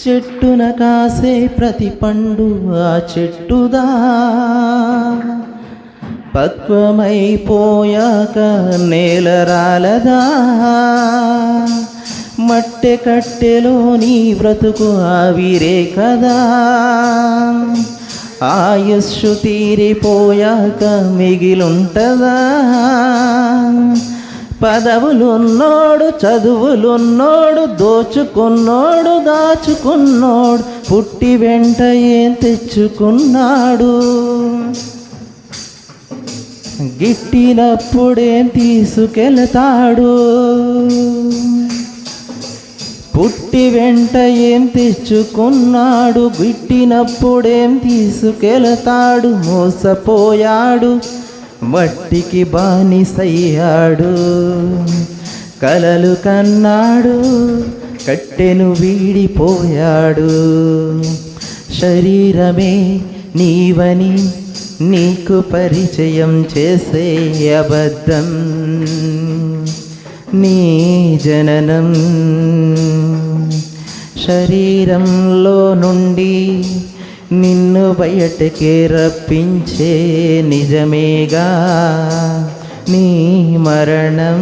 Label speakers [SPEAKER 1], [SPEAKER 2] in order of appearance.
[SPEAKER 1] చెట్టున కాసే ప్రతి పండు ఆ చెట్టుదా, పక్వమైపోయాక నేల రాలదా. మట్టె కట్టెలో నీ బ్రతుకు ఆవిరే కదా, ఆయుష్షు తీరిపోయాక మిగిలుంటదా. పదవులున్నోడు చదువులున్నోడు దోచుకున్నోడు దాచుకున్నోడు పుట్టి వెంట ఏం తెచ్చుకున్నాడు. గిట్టినప్పుడేం తీసుకెళతాడు, పుట్టి వెంట ఏం తెచ్చుకున్నాడు. గిట్టినప్పుడేం తీసుకెళతాడు. మోసపోయాడు, మట్టికి బానిసయ్యాడు. కలలు కన్నాడు, కట్టెను వీడిపోయాడు. శరీరమే నీవని నీకు పరిచయం చేసే అబద్ధం నీ జననం. శరీరంలో నుండి నిన్ను బయటకే రప్పించే నిజమేగా నీ మరణం.